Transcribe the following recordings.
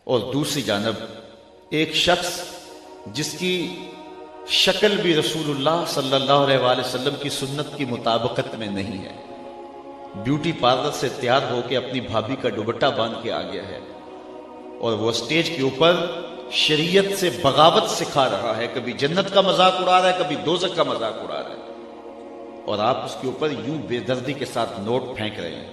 और दूसरी जानब एक शख्स जिसकी शक्ल भी रसूलुल्लाह सल्लल्लाहु अलैहि वसल्लम की सुन्नत की मुताबिकत में नहीं है, ब्यूटी पार्लर से तैयार होकर अपनी भाभी का दुपट्टा बांध के आ गया है और वो स्टेज के ऊपर शरीयत से बगावत सिखा रहा है, कभी जन्नत का मजाक उड़ा रहा है, कभी दोज़ख का मजाक उड़ा रहा है, और आप उसके ऊपर यूं बेदर्दी के साथ नोट फेंक रहे हैं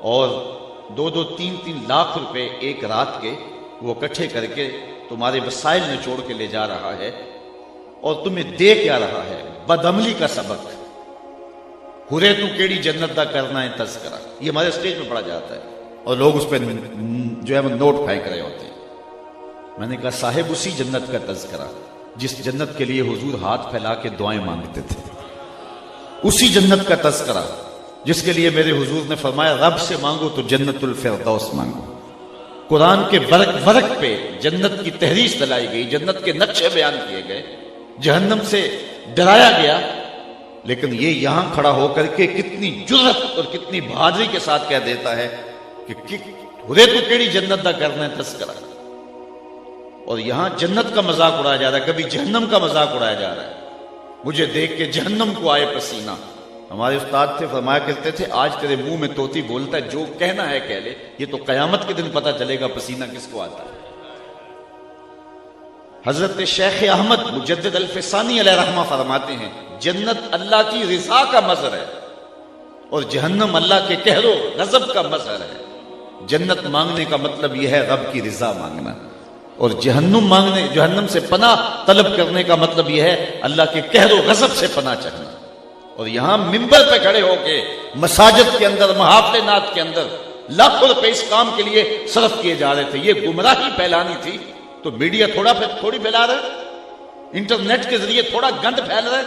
और 2-2, 3-3 लाख रुपए एक रात के वो इकट्ठे करके तुम्हारे वसाइल निचोड़ के ले जा रहा है और तुम्हें दे क्या रहा है? बदअमली का सबक। हुरे तू केड़ी जन्नत दा करना है तज़किरा, ये हमारे स्टेज पे पढ़ा जाता है और लोग उस पर जो है वो नोट फेंक रहे होते हैं। मैंने कहा साहिब उसी जन्नत का तज़किरा जिस जन्नत के लिए हुजूर हाथ फैला के दुआएं मांगते थे, उसी जन्नत का तज़किरा जिसके लिए मेरे हुजूर ने फरमाया रब से मांगो तो जन्नतुल फिरदौस मांगो। कुरान के वर्क वर्क पे जन्नत की तहरीर दिलाई गई, जन्नत के नक्शे बयान किए गए, जहन्नम से डराया गया। लेकिन ये यहां खड़ा होकर के कितनी जुर्रत और कितनी बहादुरी के साथ कह देता है कि हुरे तो केड़ी जन्नत दा करना है तज़किरा, और यहां जन्नत का मजाक उड़ाया जा रहा है, कभी जहन्नम का मजाक उड़ाया जा रहा है। मुझे देख के जहन्नम को आए पसीना। हमारे उस्ताद थे, फरमाया करते थे आज तेरे मुंह में तोती बोलता है, जो कहना है कह ले, ये तो कयामत के दिन पता चलेगा पसीना किसको आता है। हजरत शेख अहमद मुजद्दिद अल-फिसानी अलैहिर्रहमा फरमाते हैं जन्नत अल्लाह की रिज़ा का मज़हर है और जहन्नम अल्लाह के कहरो गज़ब का मज़हर है। जन्नत मांगने का मतलब यह है रब की रिज़ा मांगना, और जहन्नम से पनाह तलब करने का मतलब यह है अल्लाह के कहरो गज़ब से पनाह चाहना। और यहां मिंबर पे खड़े होके मसाजिद के अंदर, महाफ़िल नात के अंदर लाखों रुपए इस काम के लिए सर्फ किए जा रहे थे। ये गुमराही फैलानी थी तो मीडिया थोड़ी फैला रहा है, इंटरनेट के जरिए थोड़ा गंद फैल रहा है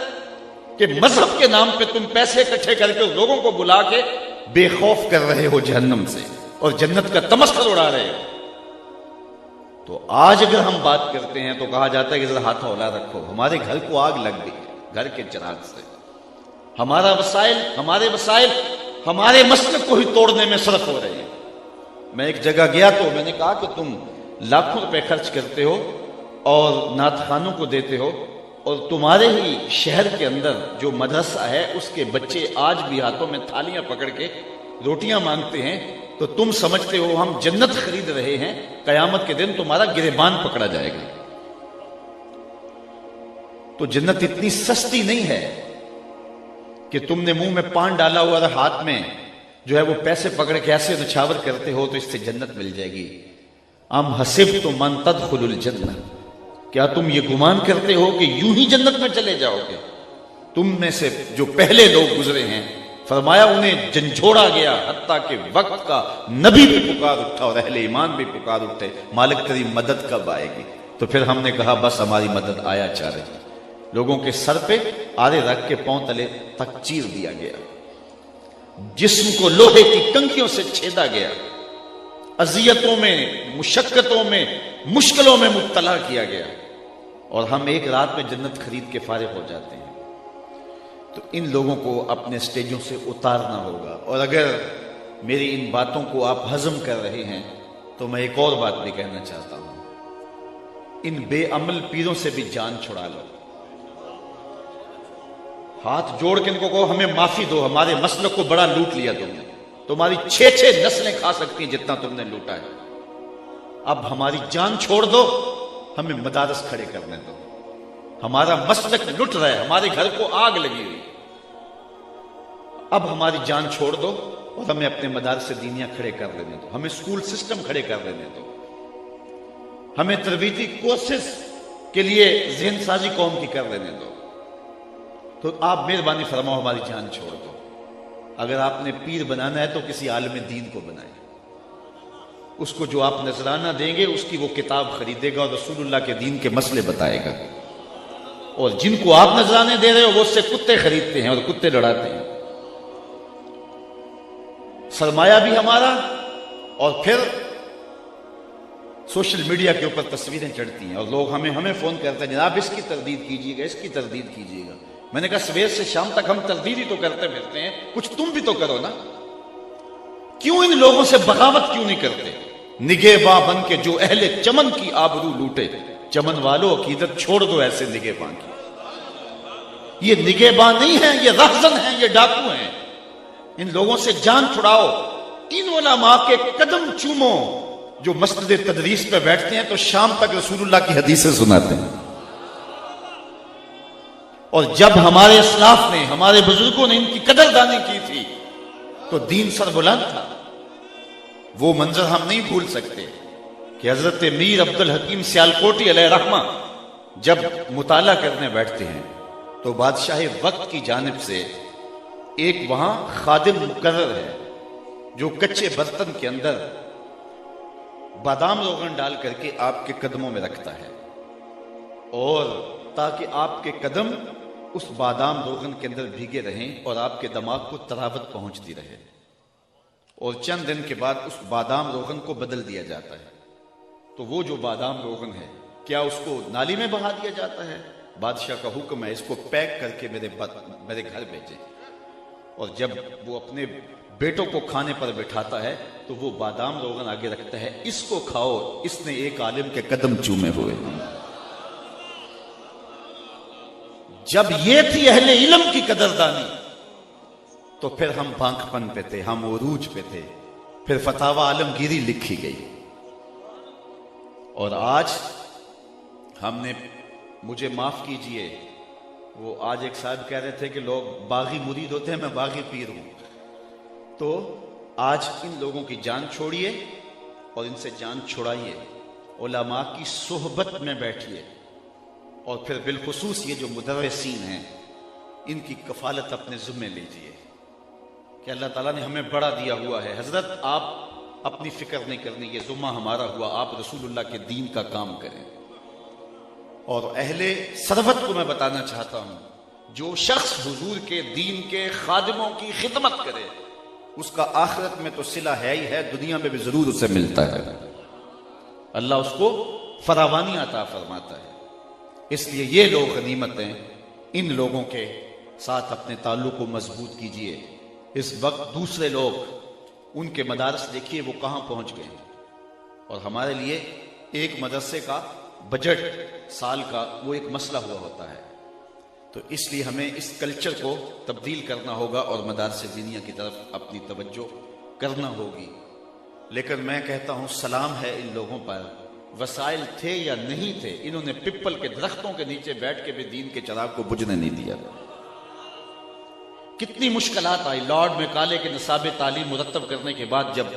कि मजहब के नाम पे तुम पैसे इकट्ठे करके लोगों को बुला के बेखौफ कर रहे हो जहन्नम से और जन्नत का तमस्खुर उड़ा रहे हो। तो आज अगर हम बात करते हैं तो कहा जाता है कि जरा हाथ हौला रखो, हमारे घर को आग लग गई घर के चिराग से। हमारे वसाइल हमारे मसलक को ही तोड़ने में सरफ हो रहे हैं। मैं एक जगह गया तो मैंने कहा कि तुम लाखों रुपए खर्च करते हो और नातखानों को देते हो, और तुम्हारे ही शहर के अंदर जो मदरसा है उसके बच्चे आज भी हाथों में थालियां पकड़ के रोटियां मांगते हैं, तो तुम समझते हो हम जन्नत खरीद रहे हैं, कयामत के दिन तुम्हारा गिरेबान पकड़ा जाएगा। तो जन्नत इतनी सस्ती नहीं है कि तुमने मुंह में पान डाला हुआ और हाथ में जो है वो पैसे पकड़ के ऐसे नछावर करते हो तो इससे जन्नत मिल जाएगी। अम हसिबतुम मन तदखुलुल जन्नह, क्या तुम ये गुमान करते हो कि यूं ही जन्नत में चले जाओगे? तुम में से जो पहले लोग गुजरे हैं, फरमाया उन्हें झंझोड़ा गया, हत्ता के वक्त का नबी भी पुकार उठा और अहले ईमान भी पुकार उठे, मालिक तेरी मदद कब आएगी? तो फिर हमने कहा बस हमारी मदद आया चाह रही। लोगों के सर पे आरे रख के पांव तले तक चीर दिया गया, जिस्म को लोहे की कंकियों से छेदा गया, अजियतों में, मुशक्कतों में, मुश्किलों में मुब्तला किया गया, और हम एक रात में जन्नत खरीद के फारिग हो जाते हैं। तो इन लोगों को अपने स्टेजों से उतारना होगा। और अगर मेरी इन बातों को आप हजम कर रहे हैं तो मैं एक और बात भी कहना चाहता हूं, इन बेअमल पीरों से भी जान छुड़ा लो। हाथ जोड़ के इनको कहो हमें माफी दो, हमारे मसलक को बड़ा लूट लिया तुमने, तुम्हारी 6-6 नस्लें खा सकती हैं जितना तुमने लूटा है, अब हमारी जान छोड़ दो, हमें मदारस खड़े करने दो, हमारा मसलक लुट रहा है, हमारे घर को आग लगी हुई, अब हमारी जान छोड़ दो और हमें अपने मदारस दीनिया खड़े कर लेने दो, हमें स्कूल सिस्टम खड़े कर लेने दो, हमें तरबीती कोर्सेस के लिए ज़हन साजी कौम की कर लेने दो। तो आप मेहरबानी फरमाओ हमारी जान छोड़ दो। अगर आपने पीर बनाना है तो किसी आलिम दीन को बनाए, उसको जो आप नजराना देंगे उसकी वो किताब खरीदेगा और रसूलुल्लाह के दीन के मसले बताएगा, और जिनको आप नजराने दे रहे हो वो उससे कुत्ते खरीदते हैं और कुत्ते लड़ाते हैं। सरमाया भी हमारा, और फिर सोशल मीडिया के ऊपर तस्वीरें चढ़ती हैं और लोग हमें फोन करते हैं जनाब इसकी तरदीद कीजिएगा, इसकी तरदीद कीजिएगा। मैंने कहा सवेर से शाम तक हम तरदीद ही तो करते फिरते हैं, कुछ तुम भी तो करो ना। क्यों इन लोगों से बगावत क्यों नहीं करते? निगेबां बन के जो अहले चमन की आबरू लूटे। चमन वालों अकीदत छोड़ दो ऐसे निगेबां की। ये निगेबां नहीं है, ये रहजन है, ये डाकू हैं। इन लोगों से जान छुड़ाओ। इन उलमा के कदम चूमो जो मस्जिद तदरीस पे बैठते हैं तो शाम तक रसूलुल्लाह की हदीसें सुनाते हैं। और जब हमारे इस्लाफ ने, हमारे बुजुर्गों ने इनकी कदरदानी की थी तो दीन सरबुलंद था। वो मंजर हम नहीं भूल सकते कि हजरत मीर अब्दुल हकीम सियालकोटी अलैहि रहमा जब मुताला करने बैठते हैं तो बादशाह वक्त की जानिब से एक वहां खादिम मुकर्रर है जो कच्चे बर्तन के अंदर बादाम रोगन डाल करके आपके कदमों में रखता है, और ताकि आपके कदम उस बादाम रोगन के अंदर भीगे रहें और आपके दिमाग को तरावत पहुंचती रहे। और चंद दिन के बाद उस बादाम रोगन को बदल दिया जाता है। तो वो जो बादाम रोगन है, क्या उसको नाली में बहा दिया जाता है? बादशाह का हुक्म है इसको पैक करके मेरे घर भेजे। और जब वो अपने बेटों को खाने पर बिठाता है तो वो बादाम रोगन आगे रखता है, इसको खाओ, इसने एक आलिम के कदम चूमे हुए। जब ये थी अहले इल्म की कदरदानी तो फिर हम बांकपन पे थे, हम उरूज पे थे। फिर फतावा आलमगीरी लिखी गई। और आज हमने, मुझे माफ कीजिए, वो आज एक साहब कह रहे थे कि लोग बागी मुरीद होते हैं, मैं बागी पीर हूं। तो आज इन लोगों की जान छोड़िए और इनसे जान छुड़ाइए, उलमा की सोहबत में बैठिए, और फिर बिलखुसूस ये जो मुदर्रिसीन हैं इनकी कफालत अपने जुम्मे लीजिए कि अल्लाह ताला ने हमें बड़ा दिया हुआ है। हजरत आप अपनी फिक्र नहीं करनी, ये जुम्मा हमारा हुआ, आप रसूलुल्लाह के दीन का काम करें। और अहले सरवत को मैं बताना चाहता हूं, जो शख्स हुजूर के दीन के खादिमों की खिदमत करे उसका आखिरत में तो सिला है ही है, दुनिया में भी जरूर उसे मिलता है। अल्लाह उसको फरावानी अता फरमाता है। इसलिए ये लोग गनीमत हैं, इन लोगों के साथ अपने ताल्लुक को मजबूत कीजिए। इस वक्त दूसरे लोग, उनके मदारस देखिए वो कहां पहुंच गए, और हमारे लिए एक मदरसे का बजट साल का वो एक मसला हुआ होता है। तो इसलिए हमें इस कल्चर को तब्दील करना होगा और मदारसे दीनिया की तरफ अपनी तवज्जो करना होगी। लेकिन मैं कहता हूं सलाम है इन लोगों पर, वसाइल थे या नहीं थे, इन्होंने पिप्पल के दरख्तों के नीचे बैठ के भी दीन के चिराग को बुझने नहीं दिया। कितनी मुश्किलात आई। लॉर्ड मेकाले के निसाब तालीम मुरत्तब करने के बाद जब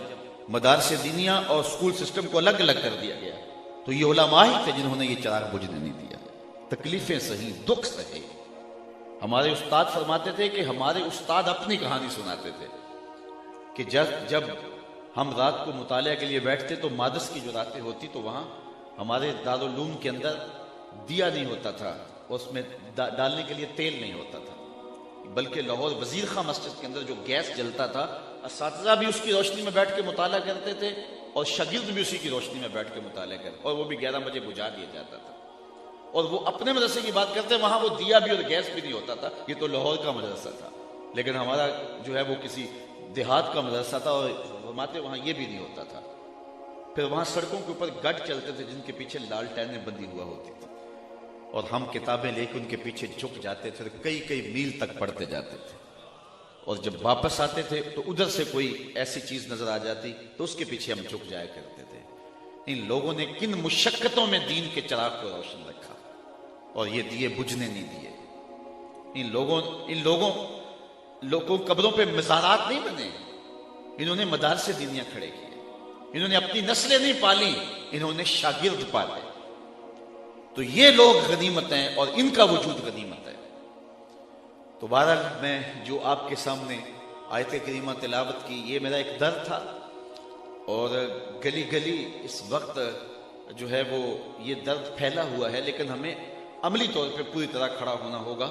मदारसे दीनिया और स्कूल सिस्टम को अलग अलग कर दिया गया तो ये उलमा ही थे जिन्होंने ये चिराग बुझने नहीं दिया। तकलीफें सही, दुख सही। हमारे उस्ताद फरमाते थे कि हमारे उस्ताद अपनी कहानी सुनाते थे कि जब हम रात को मुतालिया के लिए बैठते तो मादस की जो रातें होती तो वहां हमारे दारुल-उलूम के अंदर दिया नहीं होता था, उसमें डालने के लिए तेल नहीं होता था, बल्कि लाहौर वजीर खां मस्जिद के अंदर जो गैस जलता था, असातिज़ा भी उसकी रोशनी में बैठ के मुताला करते थे और शागिर्द भी उसी की रोशनी में बैठ के मुताला करते, और वो भी 11 बजे बुझा दिया जाता था। और वो अपने मदरसे की बात करते, वहां वो दिया भी और गैस भी नहीं होता था। ये तो लाहौर का मदरसा था, लेकिन हमारा जो है वो किसी देहात का मदरसा था और फरमाते वहां ये भी नहीं होता था। फिर वहां सड़कों के ऊपर गढ़ चलते थे जिनके पीछे लालटेनें बंधी हुआ होती थी, और हम किताबें लेकर उनके पीछे झुक जाते थे, कई कई मील तक पढ़ते जाते थे। और जब वापस आते थे तो उधर से कोई ऐसी चीज नजर आ जाती तो उसके पीछे हम झुक जाया करते थे। इन लोगों ने किन मुशक्कतों में दीन के चिराग को रोशन रखा, और ये दिए बुझने नहीं दिए। इन लोगों कब्रों पे मज़ारात नहीं बने, इन्होंने मदारसे दीनिया खड़े किए। इन्होंने अपनी नस्लें नहीं पाली, इन्होंने शागिर्द पाले। तो ये लोग गनीमत हैं और इनका वजूद गनीमत है। तो बहरहाल मैं जो आपके सामने आयत करीमा तिलावत की, ये मेरा एक दर्द था, और गली गली इस वक्त जो है वो ये दर्द फैला हुआ है। लेकिन हमें अमली तौर पे पूरी तरह खड़ा होना होगा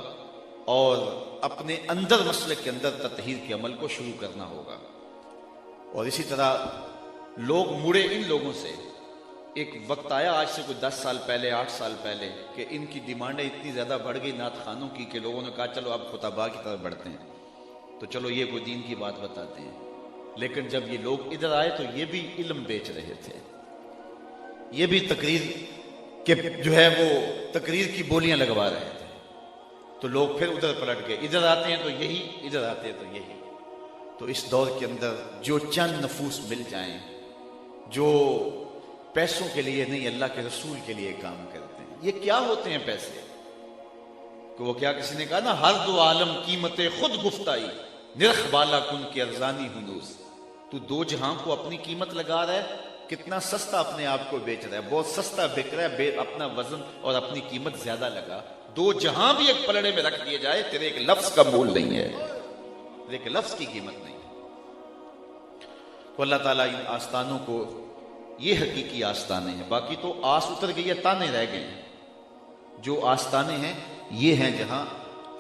और अपने अंदर मसले के अंदर ततहीर के अमल को शुरू करना होगा। और इसी तरह लोग मुड़े इन लोगों से। एक वक्त आया आज से कोई 10 साल पहले, 8 साल पहले, कि इनकी डिमांडें इतनी ज़्यादा बढ़ गई नात खानों की कि लोगों ने कहा चलो अब खुताबा की तरफ बढ़ते हैं, तो चलो ये कोई दीन की बात बताते हैं। लेकिन जब ये लोग इधर आए तो ये भी इल्म बेच रहे थे, ये भी तकरीर के जो है वो तकरीर की बोलियां लगवा रहे थे। तो लोग फिर उधर पलट गए, इधर आते हैं तो यही, इधर आते हैं तो यही। तो इस दौर के अंदर जो चंद नफूस मिल जाएं, जो पैसों के लिए नहीं अल्लाह के रसूल के लिए काम करते हैं। ये क्या होते हैं पैसे? कि वो क्या किसी ने कहा ना, हर दो आलम कीमतें खुद गुफ्ताई, निरख बाला कुन के अर्जानी हुनूस। तू दो जहां को अपनी कीमत लगा रहा है, कितना सस्ता अपने आप को बेच रहा है, बहुत सस्ता बिक रहा है, अपना वजन और अपनी कीमत ज्यादा लगा। दो जहां भी एक पलड़े में रख दिए जाए, तेरे एक लफ्ज का मोल नहीं है, तेरे एक लफ्ज की कीमत नहीं है। तो अल्लाह ताला इन आस्तानों को, ये हकीकी आस्ताने हैं, बाकी तो आस उतर गई है, ताने रह गए हैं। जो आस्ताने हैं ये हैं जहां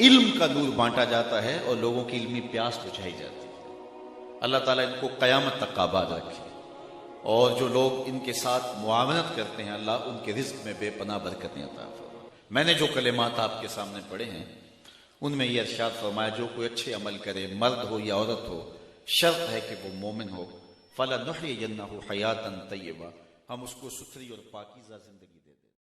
इल्म का नूर बांटा जाता है और लोगों की इल्मी प्यास बुझाई जाती है। अल्लाह ताला इनको कयामत तक आबाद रखे, और जो लोग इनके साथ मुआवनत करते हैं, अल्लाह उनके रिज्क में बेपनाह बरकतें अता फरमाए। मैंने जो कलिमात आपके सामने पढ़े हैं उनमें यह इरशाद फरमाया, जो कोई अच्छे अमल करे, मर्द हो या औरत हो, शर्त है कि वो मोमिन हो। फलनुहयिन्नहु हयातन तय्यबा, हम उसको सुथरी और पाकीज़ा जिंदगी